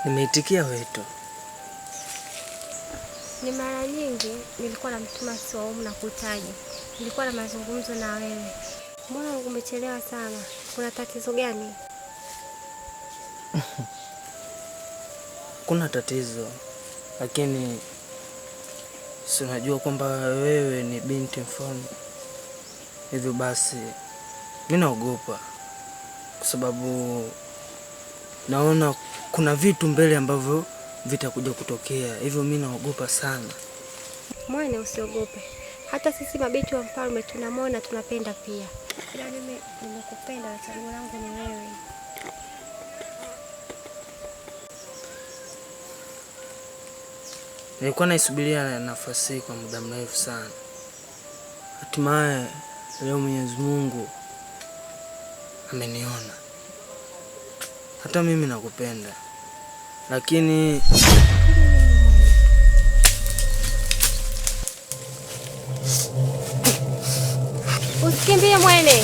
Nimeitikia wito. Ni mara nyingi nilikuwa namtuma Swaumu na kutaja. Nilikuwa na mazungumzo na wewe. Mbona umechelewa sana? Kuna tatizo gani? Kuna tatizo, lakini si unajua kwamba wewe ni binti mfalme. Hivyo basi mimi naogopa kwa sababu naona kuna vitu mbele ambavyo vitakuja kutokea. Hivyo mimi naogopa sana. Mwana, usiogope. Hata sisi mabinti wa mfalme tunamwona, tunapenda pia. Ila mimi nimekupenda na chaguo langu ni wewe. Nilikuwa naisubiria nafasi hii kwa muda mrefu sana. Hatimaye leo Mwenyezi Mungu ameniona. Hata mimi nakupenda. Lakini usikimbie Mwene.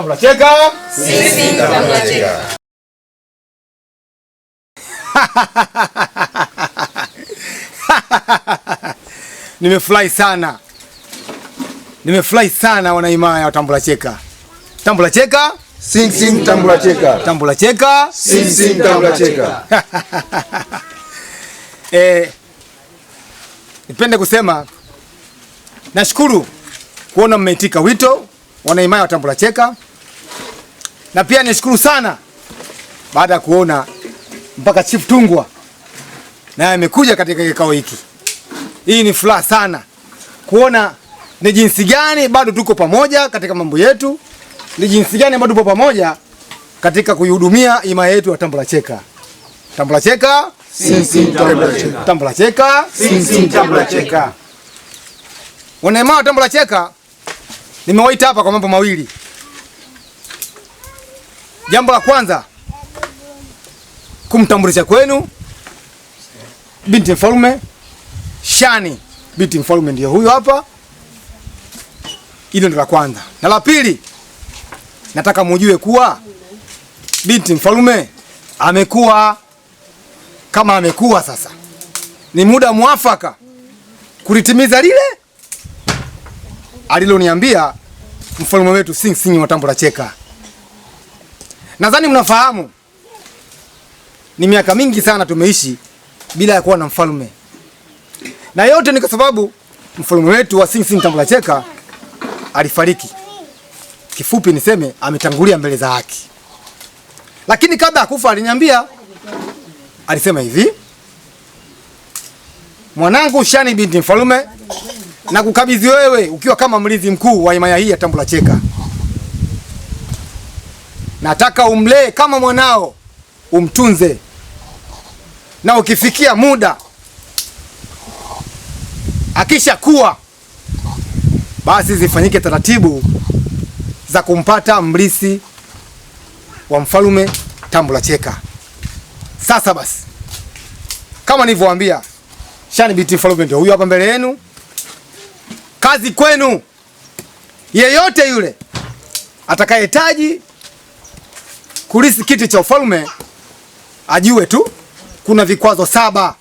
Mnacheka? Sisi tunacheka. Nimefurahi sana. Nimefurahi sana wanaimaya wa Tambula Cheka. Tambula Cheka, sing sing Tambula Cheka. Tambula Cheka, sing sing Tambula Cheka. Nipende kusema nashukuru kuona mmeitika wito wanaimaya wa Tambula Cheka. Na pia nishukuru sana baada ya kuona mpaka Chief Tungwa naye amekuja katika kikao hiki. Hii ni furaha sana kuona ni jinsi gani bado tuko pamoja katika mambo yetu, ni jinsi gani bado tupo pamoja katika kuihudumia himaya yetu ya Tambula Cheka. Tambula Cheka, sing sing Tambula Cheka. Tambula Cheka, sing sing Tambula Cheka. Wanaimaya wa Tambula Cheka nimewaita hapa kwa mambo mawili. Jambo la kwanza, kumtambulisha kwenu binti mfalme Shani. Binti mfalme ndio huyo hapa. Hilo ndio la kwanza. Na la pili, nataka mujue kuwa binti mfalme amekuwa kama amekuwa sasa. Ni muda mwafaka kulitimiza lile aliloniambia mfalme wetu Sing Sing wa Tambula Cheka. Nadhani mnafahamu ni miaka mingi sana tumeishi bila ya kuwa na mfalme. Na yote ni kwa sababu mfalme wetu wa Sing Sing Tambula Cheka alifariki. Kifupi niseme ametangulia mbele za haki. Lakini kabla ya kufa aliniambia, alisema hivi: mwanangu Shani binti mfalme, na kukabidhi wewe ukiwa kama mlinzi mkuu wa himaya hii ya Tambula Cheka. Nataka umlee kama mwanao, umtunze. Na ukifikia muda akisha kuwa, basi zifanyike taratibu za kumpata mrithi wa mfalme Tambula Cheka. Sasa basi, kama nilivyowaambia, Shani binti mfalme ndio huyu hapa mbele yenu. Kazi kwenu, yeyote yule atakayehitaji kurithi kiti cha ufalme ajue tu kuna vikwazo 7.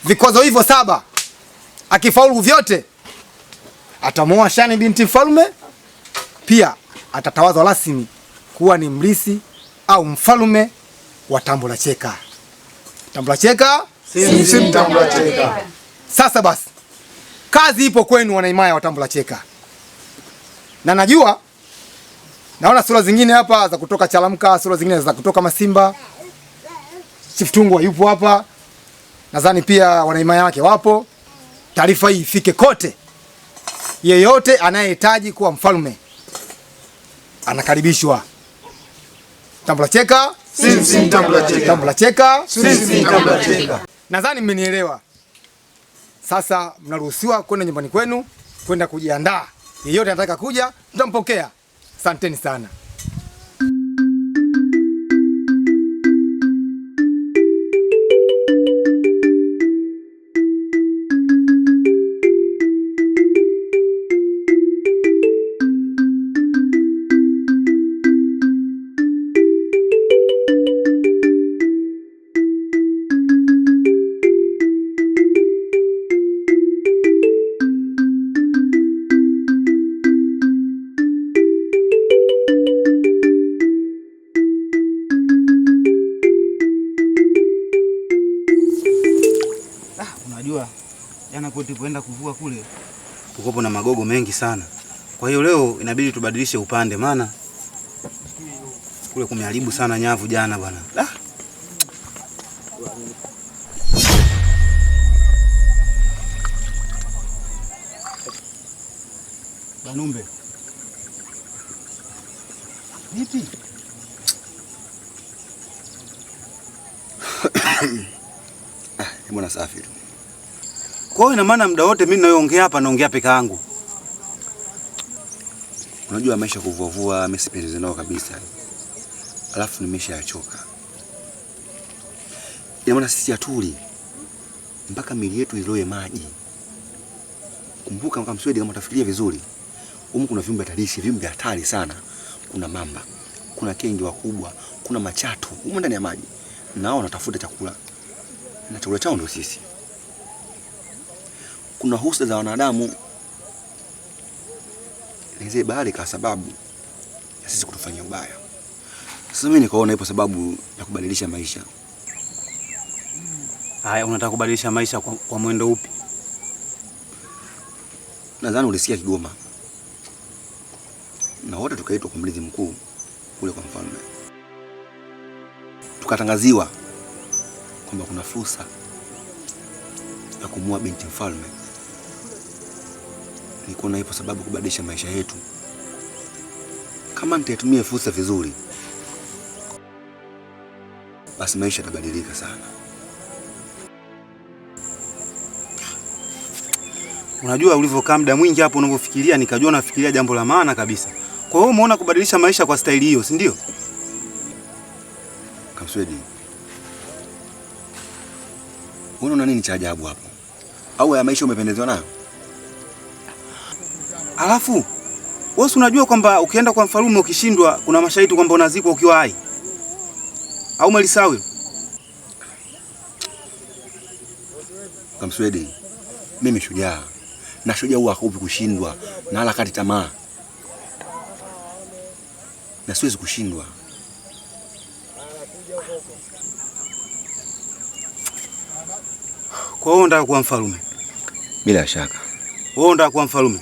Vikwazo hivyo 7 akifaulu vyote, atamoa Shani binti mfalme, pia atatawazwa rasmi kuwa ni mrithi au mfalme wa Tambula Cheka. Tambula Cheka, sing sing Tambula Cheka. Sasa basi, kazi ipo kwenu wanaimaya wa Tambula Cheka. Na najua naona sura zingine hapa za kutoka Chalamka, sura zingine za kutoka Masimba. Chief Tungwa yupo hapa. Nadhani pia wanaimaya wake wapo. Taarifa hii ifike kote. Yeyote anayehitaji kuwa mfalme anakaribishwa. Tambula Cheka, sing sing Tambula Cheka. Tambula Cheka, sing sing Tambula Cheka. Nadhani mmenielewa. Sasa mnaruhusiwa kwenda nyumbani kwenu, kwenda kujiandaa. Yeyote anataka kuja, tutampokea. Asanteni sana. Jana kwetu tulipoenda kuvua kule tukopo na magogo mengi sana. Kwa hiyo leo inabidi tubadilishe upande, maana kule kumeharibu sana nyavu jana bwana. Banumbe. Vipi? Mbona safi tu. Kwa hiyo ina maana muda wote mimi ninayoongea hapa naongea peke yangu. Unajua maisha kuvua mimi sipenzi nao kabisa. Alafu nimeshayachoka. Ina maana sisi hatuli mpaka mili yetu iloe maji. Kumbuka kama Mswedi, kama utafikiria vizuri, humu kuna viumbe hatarishi, viumbe hatari sana. Kuna mamba, kuna kenge wakubwa, kuna machatu humu ndani ya maji. nao wanatafuta chakula, na chakula chao ndio sisi. Kuna husda za wanadamu nize bali kwa sababu ya sisi kutufanyia ubaya. Sasa mimi nikaona ipo sababu ya kubadilisha maisha. Haya, unataka kubadilisha maisha kwa mwendo upi? Nadhani ulisikia Kigoma. Na wote tukaitwa kwa mlinzi mkuu kule kwa mfalme. Tukatangaziwa kwamba kuna fursa ya kumua binti mfalme. Nikaona ipo sababu kubadilisha maisha yetu. Kama nitatumia fursa vizuri, basi maisha yatabadilika sana. Unajua ulivyokaa muda mwingi hapo unavyofikiria, nikajua unafikiria jambo la maana kabisa. Kwa hiyo umeona kubadilisha maisha kwa staili hiyo, si ndio? Kamswedi, unaona nini cha ajabu hapo? Au ya maisha umependezwa nayo? Alafu wewe unajua kwamba ukienda kwa mfalme ukishindwa kuna mashahidi kwamba unazikwa ukiwa hai? Au malisawi? Kamswedi, mimi shujaa. Na shujaa huwa hakupi kushindwa na wala kati tamaa. Na siwezi kushindwa. Kwa hiyo unataka kuwa mfalme? Bila shaka. Wewe unataka kuwa mfalme?